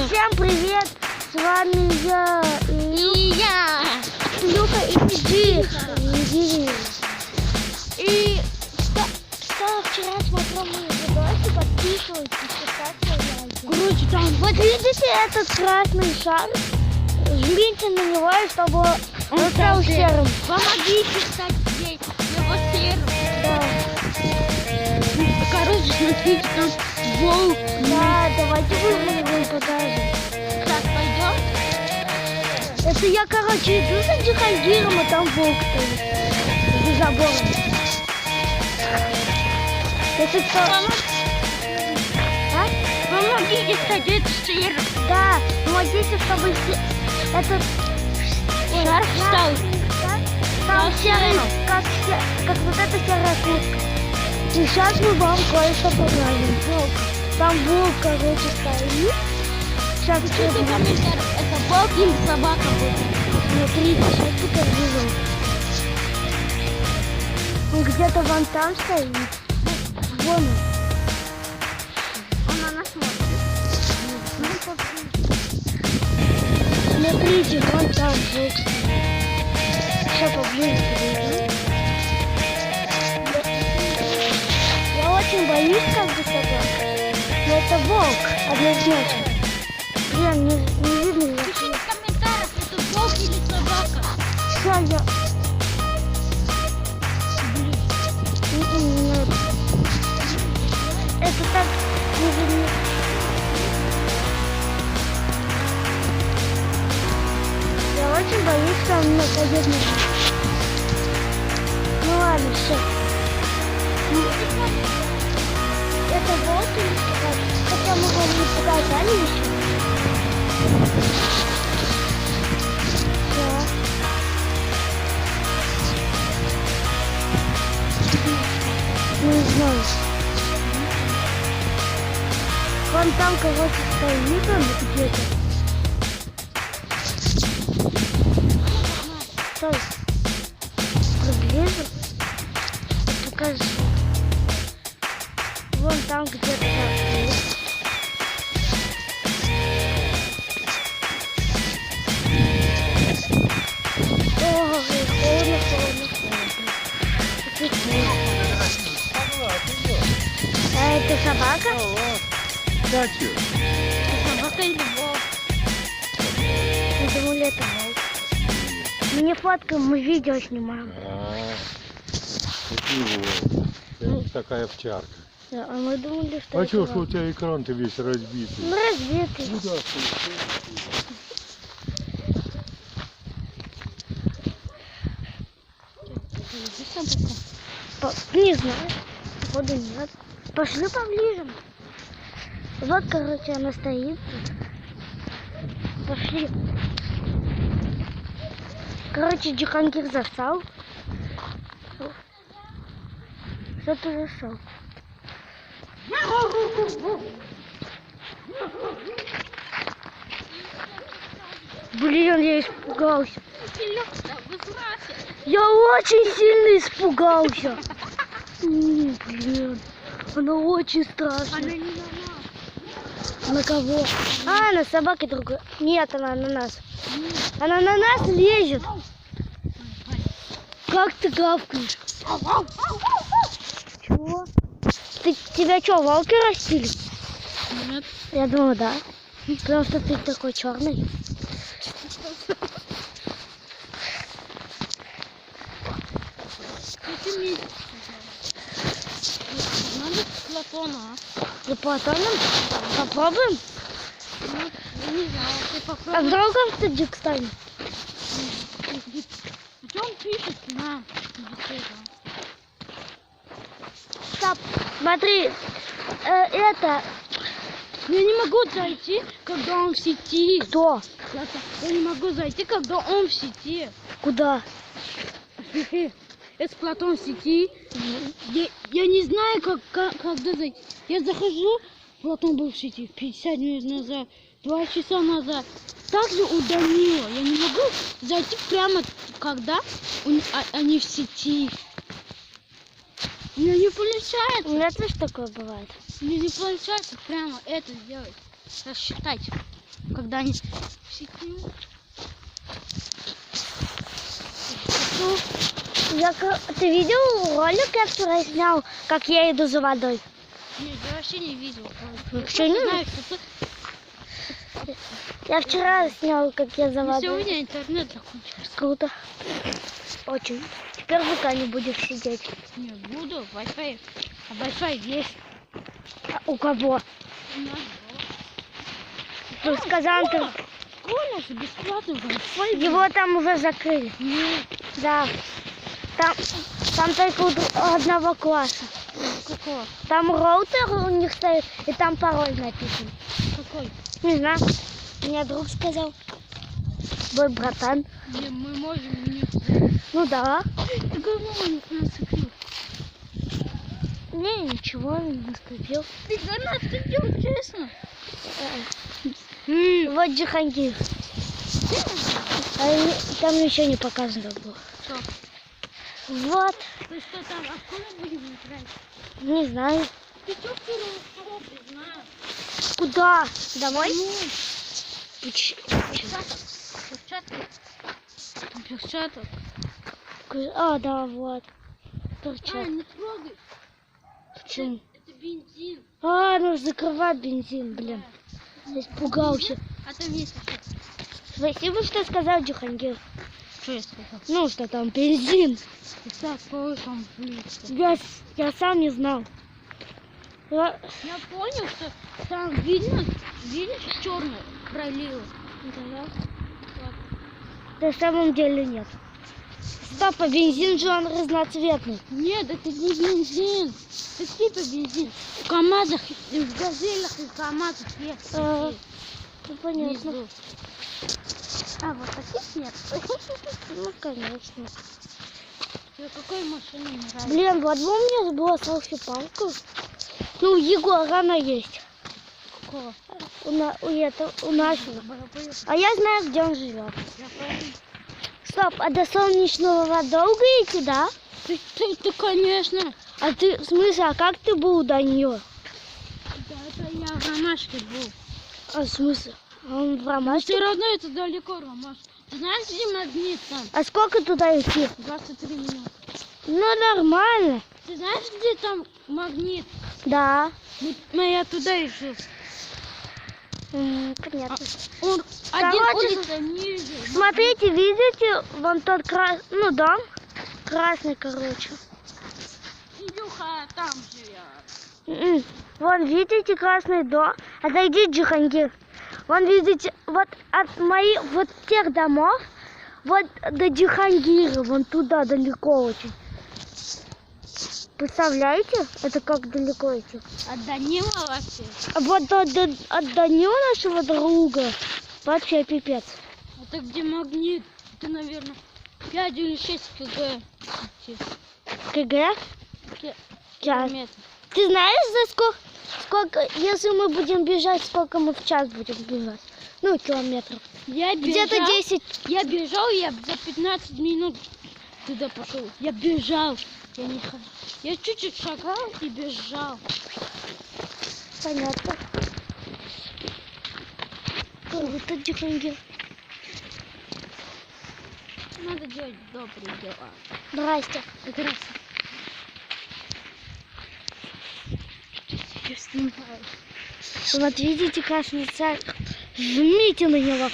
Всем привет! С вами я И я. Люка и Дик. И что вчера смотрел мои видосы, подписывайтесь, ставьте лайки. Короче, там Вот видите этот красный шар? Жмите на него, чтобы он стал серым. помогите стать здесь, его серым. Да. Короче, смотрите, там волк. Да, давайте выглянем и покажем. Так, пойдем. Это я, короче, иду за Джихангиром, а там волк стоит. За забором. Если кто... А? Помогите стать серым. Да, помогите, чтобы этот шар стал серый, как вот эта серая куртка. И сейчас мы вам кое-что покажем. Там волк, короче, стоит. Сейчас Что ты помнишь, это волк или собака будет? смотрите, сейчас покажу вам. Он где-то вон там стоит. Вон он. Он на нас смотрит. Смотрите, вон там волк стоит. Сейчас поближе подойду. Я очень боюсь, как бы собак. Но это волк, однозначно. Блин, не видно его. Пиши в комментариях, это волк или собака. Сейчас я... Нет. Это так не видно. Я очень боюсь, что он нападет на меня. Ну ладно, все. Это волк или собака? Хотя мы вам не показали еще. Да. Не знаю. Вон там кого-то стоит он где-то. Стой. Приближу. Покажи. Вон там где-то стоит. Ой, холодно. А это собака? Да, чё? Собака или волк? Я думала, это волк. Мы не фоткаем, мы видео снимаем. Это не волк. Это такая овчарка. Да, а мы думали, что А это чё ж у волк. тебя экран-то весь разбитый? Ну, разбитый. Куда ты? Не знаю. Походу нет. Пошли поближе. Вот, короче, она стоит. Пошли. Короче, Джихангир застал. Что ты застал? Блин, я испугался. Я очень сильно испугался. Блин, она очень страшная. Она не на нас. На кого? А, на собаке другой. Нет, она на нас. Она на нас лезет. Как ты гавкаешь? Чего? Тебя что, волки растили? Нет. Я думаю, да. Потому что ты такой черный. Надо с Платона. За Платоном? Попробуем? Ну, я не знаю, ты А попробуй. вдруг он стыдик станет? А что он пишет нам? Стоп, смотри. Это... Я не могу зайти, когда он в сети. Кто? Я не могу зайти, когда он в сети. Куда? Это Платон в сети. Я не знаю, когда зайти. Я захожу, Платон был в сети 50 минут назад, 2 часа назад. Также удалила. Я не могу зайти прямо, когда они в сети. У меня не получается. У меня тоже такое бывает. Мне не получается прямо это сделать. Рассчитать. когда они в сети. Ты видел ролик, я вчера снял, как я иду за водой? Нет, я вообще не видел. Вообще не знаю, что ты... Я вчера снял, как я за Если у водой. меня интернет закончился. Круто. Очень. Теперь в ВК не будешь сидеть. Не буду, Wi-Fi. А Wi-Fi есть. А у кого? У нас Ты сказал, ты... Коля же бесплатный Wi-Fi. Его там уже закрыли. Нет. Да. Там только у одного класса. Какого? Там роутер у них стоит, и там пароль написан. Какой? Не знаю. Мне друг сказал. Твой братан. Не, мы можем не... Ну да. Ты говоришь, нас закрыл. Не, ничего не наступил. Ты за нас идем, честно. Вот Джихангир. Там еще не показано было. Что? Вот. Ты что там, откуда будем играть? Не знаю. Ты что вчера не знаю. Куда? Домой? Перчаток. А, да, вот. А, Торчат. не трогай. Почему? Это бензин. А, нужно закрывать бензин, блин. Я испугался. А там есть еще. Спасибо, что сказал Джихангир. Что я сказал? Ну, что там бензин. Ты так, там близко. Я сам не знал. Я понял, что там видно, видишь, черное пролило. Да. На самом деле нет. Стоп, а бензин же он разноцветный. Нет, это не бензин. Это типа бензин. В КамАЗах, и в Газелях, и в КамАЗах есть. Ну, такие понятно. внизу. А вот таких нет. Ну, конечно. Тебе какой машине нравится? Блин, вот бы у меня была селфи-палка. Ну, у Егора она есть. Какого? У нашего. А я знаю, где он живет. Я понял. Стоп, а до Солнечного долго идти, да? Ты, конечно. А ты, в смысле, а как ты был до нее? Да, это я в Ромашке был. А в смысле? А он в Ромашке? Все равно это далеко, Ромашка. Ты знаешь, где магнит там? А сколько туда идти? 23 минуты. Ну, нормально. Ты знаешь, где там магнит? Да. Ну, я туда и жил. Понятно. Он один улица ниже. Смотрите, видите, вон тот дом красный, короче. Илюха там живет. Вон, видите, красный дом. Отойди, Джихангир. Вон, видите, вот от моих, вот тех домов, вот до Джихангира, вон туда далеко очень. Представляете? Это как далеко идти. От Данила вообще. Вот от Данила, нашего друга, вообще пипец. Это где магнит? Это, наверное, 5 или 6 кг. КГ? Километров. Ты знаешь, за сколько, если мы будем бежать, сколько мы в час будем бежать? Ну, километров. Я бежал. Где-то 10. Я бежал, я за 15 минут туда пошел. Я бежал. Я не ходил. Я чуть-чуть шагал и бежал. Понятно. Вот это Джихангир. Надо делать добрые дела. Здрасте. Здрасте. Я снимаю. Вот видите, красный царь. Жмите на него.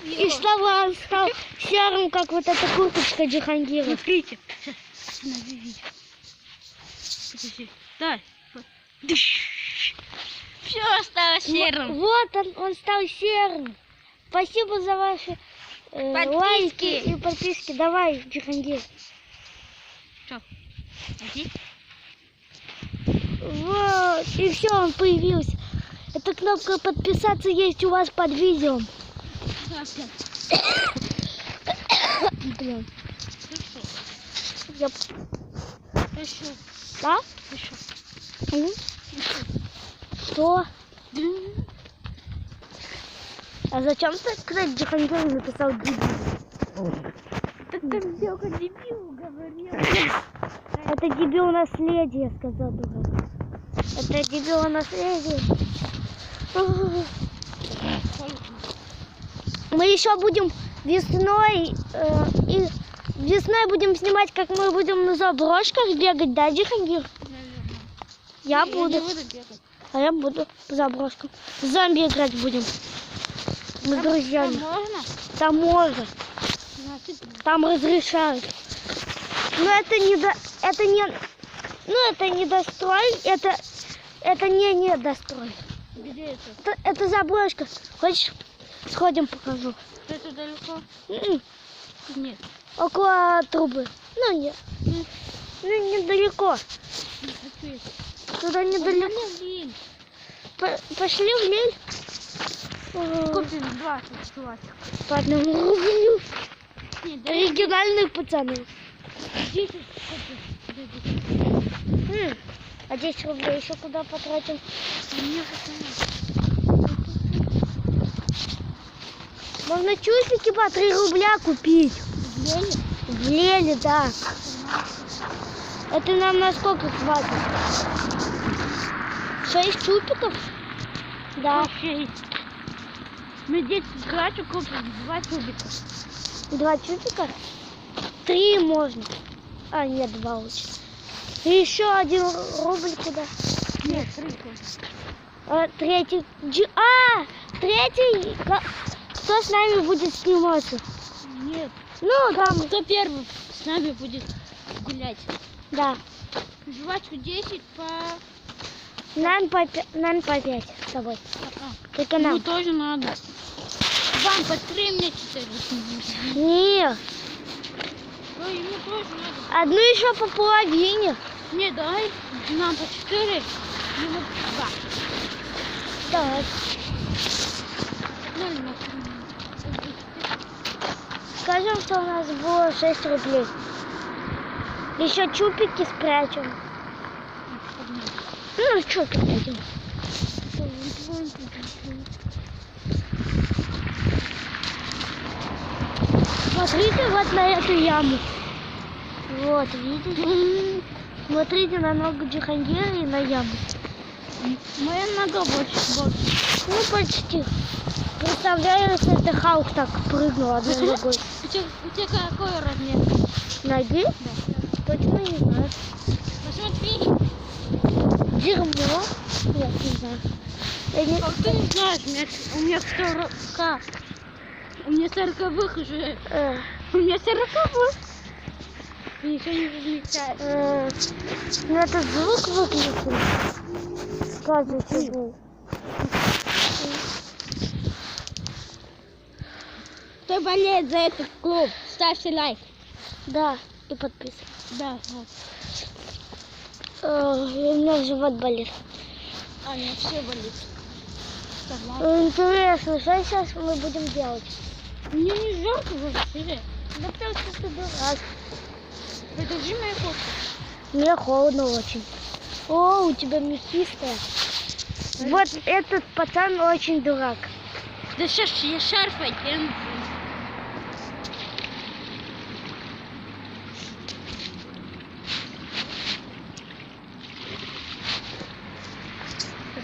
И чтобы он стал серым, как вот эта курточка Джихангира. Смотрите. Сейчас останови видео. Подожди. Дай. Все стало серым. Вот он стал серым. Спасибо за ваши лайки и подписки. Давай, Джихангир. Что? Иди. Вот, и все, он появился. Эта кнопка подписаться есть у вас под видео. Блин. Хорошо. Да? Хорошо. Что? А зачем ты, кстати, Джихангир написал дебил? Так там Бёка дебил говорил. Это дебил наследие, сказал дурак. Это дебил наследие. Мы еще будем весной и весной будем снимать, как мы будем на заброшках бегать, да, Джихангир? Я буду. не буду бегать. А я буду по заброшкам. В зомби играть будем. Мы с друзьями. Там можно? Там можно. Значит, Там разрешают. Но это не это не дострой, это не дострой. где это? Это заброшка. Хочешь, сходим, покажу. Это далеко? М-м. Нет. Около трубы. Ну нет. Ну недалеко. Не хочу это. Туда недалеко. Блин. Пошли в лель. Купим 20 чувачек. По 1 рублю. Нет, да Оригинальные пацаны. 10 купим. А 10 рублей еще куда потратим? Мне пацаны. Можно чусики по 3 рубля купить. Взяли? В леле, да. Это нам на сколько хватит? 6 чупиков? Да. 6. Мы 10 чувачек купим 2 чубика. 2 чупика? 3 можно. А, нет, 2 лучше. И еще 1 рубль куда? Нет, 3. Третий. Третий. Кто с нами будет сниматься? Нет. Ну, там. Кто первый с нами будет гулять? Да. Жвачку 10 по... Нам по 5 с тобой. Только Ну нам. тоже надо. Вам по 3, мне 4. Не. Ну, ему тоже надо. Одну еще по половине. Не, давай нам по 4, ему 2. Так. Ну, на Скажем, что у нас было 6 рублей. Еще чупики спрячем. Ну, что ты пойдем? Смотрите вот на эту яму. Вот, видите? Смотрите на ногу Джихангира и на яму. Моя нога больше. Ну, почти. Представляю, если это Халк так прыгнул одной ногой. У тебя какой размер? Ноги? Да. Точно не знаю. Посмотри. Дерьмо? Нет, не знаю. Я не... Как ты не знаешь, у меня 40. У меня 40-х уже. У меня 40-х. Ничего не замечает. Ну, это звук выключен. Каждый секунд. Кто болеет за этот клуб, ставьте лайк. Да, и подписывайся. Да. У меня живот болит. А, у меня все болит. Интересно, что сейчас мы будем делать? Мне не жарко вообще. Да потому что ты дурак. Подержи мою кофту. Мне холодно очень. О, у тебя мясистая. Вот этот пацан очень дурак. Да сейчас я шарф одену.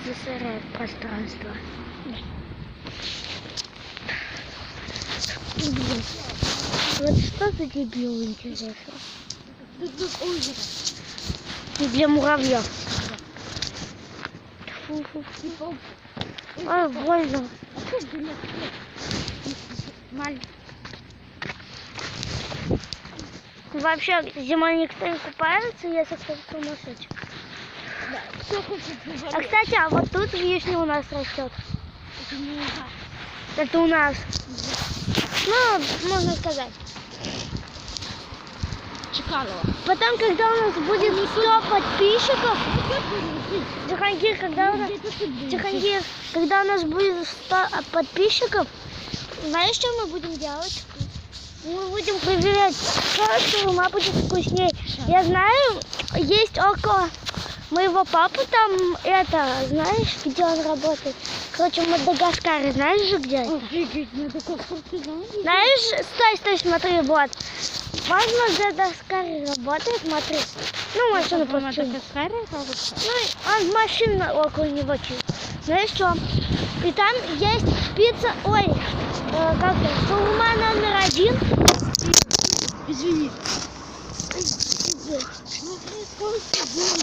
Засоряет пространство. Блин. Вот что за дебил, интересно? Тут озеро. И для муравьев. Фу-фу-фу. Ой, больно. Маленький. Вообще, зимой никто не купается, если кто-то сумасшедший. Кто хочет А, кстати, а вот тут вишня у нас растет. Это не я. Это у нас. Ну, можно сказать. Чекалова. Потом, когда у нас будет 100 подписчиков, Джихангир, Джихангир, когда у нас будет 100 подписчиков, знаешь, что мы будем делать? Мы будем проверять, что шаурма будет вкуснее. Я знаю, есть около моего папы там это, знаешь, где он работает? Короче, в Мадагаскаре, знаешь же, где это? Знаешь, стой, смотри, вот. Возможно, в Мадагаскаре работает, смотри. Ну, машина просто. Мадагаскаре? Ну, он машина около него чуть. Знаешь что? И там есть пицца, ой, как это, шаурма номер 1. Извини. Смотри, сколько было.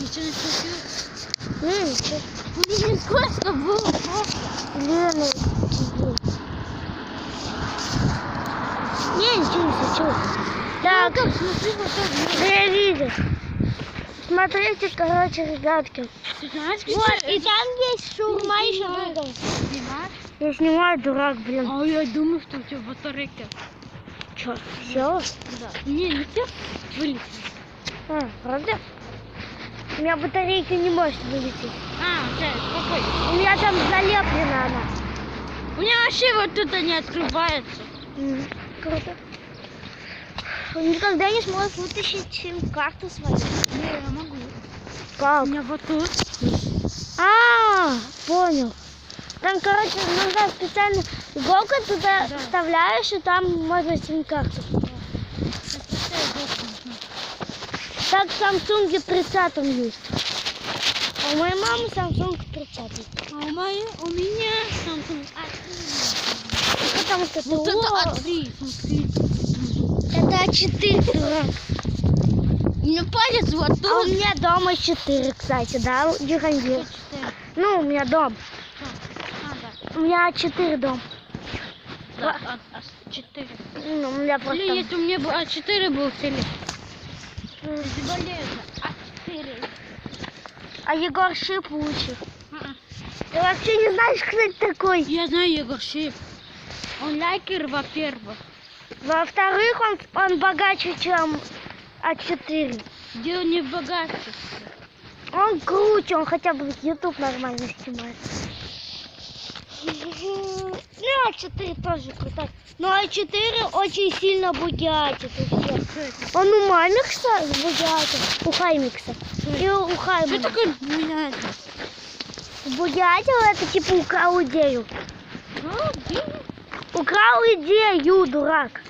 Ничего не случилось? Блин, сколько было просто. Лена. Не, ничего не случилось. Так, Смотри, вот так. да я видел. Смотрите, короче, ребятки. Ты знаешь, Вот, и там есть шаурма еще много. Я снимаю, дурак, блин. А я думаю, что у тебя батарейка. Че, села? Да. Не все вылетели. А, правда? У меня батарейка не может вылететь. Да, какой? У меня там залеплена она. У меня вообще вот это не открывается. Круто. Он никогда не сможет вытащить сим-карту свою. Не, я могу. Как? У меня вот тут. Понял. Там, короче, нужна специальная иголка, туда Да. вставляешь, и там можно сим-карту. Так в Samsung 30 есть. А у моей мамы Samsung 30. А у меня Samsung Потому что вот это это А3, смотри. это А4, дурак. У меня палец вот тут. А у меня дома 4, кстати, да, Джихангир? Ну, у меня дом. У меня А4 дом. Да, А4. Ну, у меня просто... Или если у меня бы А4 был телефон. А4. А Егор Шип лучше. Ты вообще не знаешь, кто это такой? Я знаю Егор Шип. Он лайкер, во-первых. Во-вторых, он богаче, чем А4. Дело не в богатстве. Он круче, он хотя бы YouTube нормально снимает. Ну, А4 тоже крутой. Но А4 очень сильно бугатит у всех. Он у Мамикса бугатит, у Хаймикса. И у Что Хаймана. такое меня? Бугатил, это типа украл идею. Украл идею, дурак.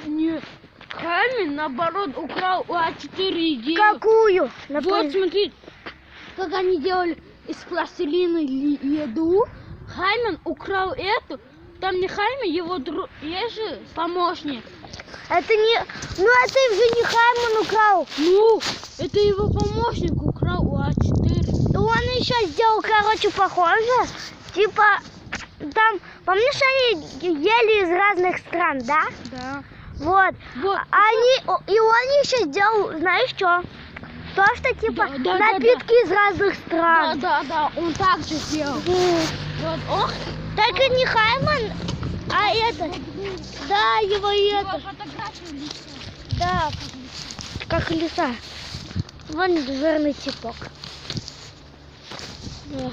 Нет. Хамин, наоборот, украл у А4 идею. Какую? Вот смотри, как они делали из пластилина еду. Хаймен украл эту. Там не Хаймен, его друг, есть же помощник. Это не... Ну, это же не Хайман украл. Ну, это его помощник украл у А4. И он еще сделал, короче, похоже. Типа, там, помнишь, они ели из разных стран, да? Да. Вот. Вот. И он еще сделал, знаешь что? То, что типа Да, напитки из разных стран. Да, он так же сделал. Вот, ох. Только не Хайман, а это. Да, его это. Фотографию лица. Да, как лиса. Вон жирный типок. Да.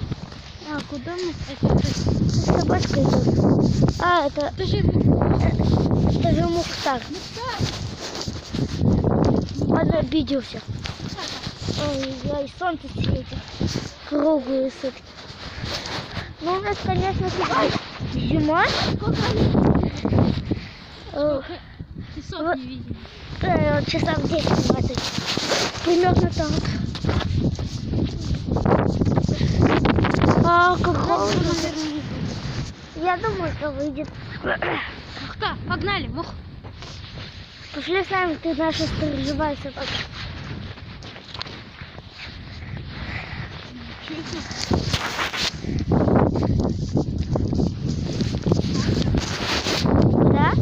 А куда мы? Это Собачка идет. А, это же Мухтар. Он обиделся. Ой, солнце светит. Круглые сутки. Ну, у нас, конечно, зима. часов не видели. Вот часов 10-20. Примерно так. А, как холодно. Я думаю, что выйдет. Мухта, погнали, Мух. Пошли с нами, ты наша сторожевая собака. Да?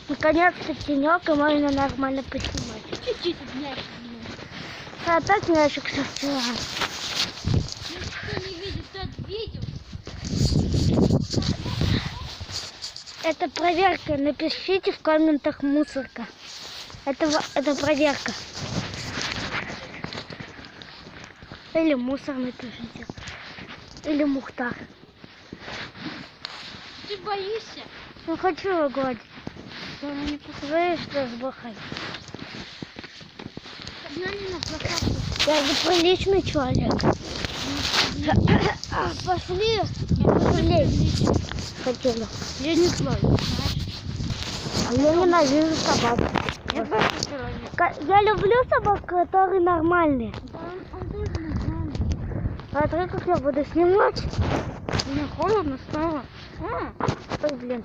Наконец-то тенек, и можно нормально поснимать. Чуть-чуть мяч. А так мячик со вчера. Кто не видит, тот видел. Это проверка. Напишите в комментах мусорка. Это проверка. Или мусор напишите. Или Мухтар. Ты боишься? Не хочу его гладить. Не Вы что с бахой? погнали на площадку. Я же приличный человек. Пошли. Пошли. Хотела. Я не знаю. Я ненавижу собак. Я тоже человек. Я люблю собак, которые нормальные. Да, он тоже нормальный. Смотри, как я буду снимать. Мне холодно стало. Ой, блин.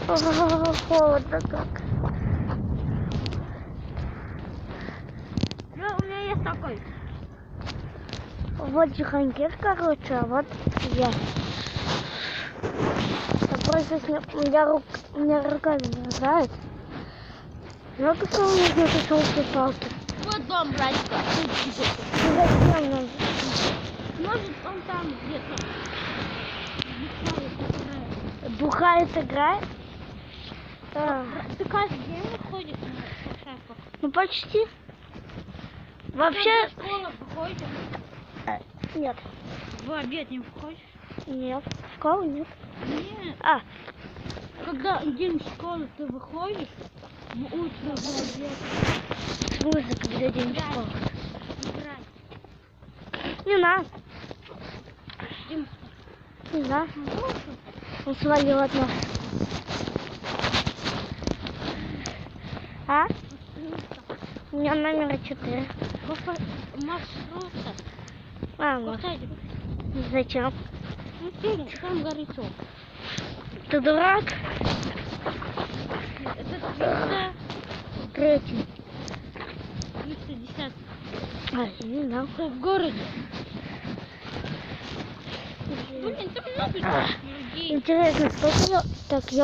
О, холодно как. Ну, у меня есть такой. Вот Джихангир, короче, а вот я. Я просто у меня рука замерзает. Ну, только у меня где-то шелковые палки. Вот дом братика. Ну, зачем нам? Может, он там где-то. Бухает, играет? Да. Ты каждый день выходишь на шахмат? Ну, почти. Вообще... В школу выходишь? Нет. В обед не выходишь? Нет. В школу нет. Нет. А, Когда день школы ты выходишь, в утро в обед в смысле, когда день играть. школы? Играть. Не надо. Дим, Не знаю. Он свалил от нас. А? У меня номер 4. Маршрута. А, ну, Кстати, зачем? ну ты, там горячо. Ты дурак? Это 310. Третий. А, я не знал. Это в городе. Блин, там много людей. Интересно, сколько я... Так, я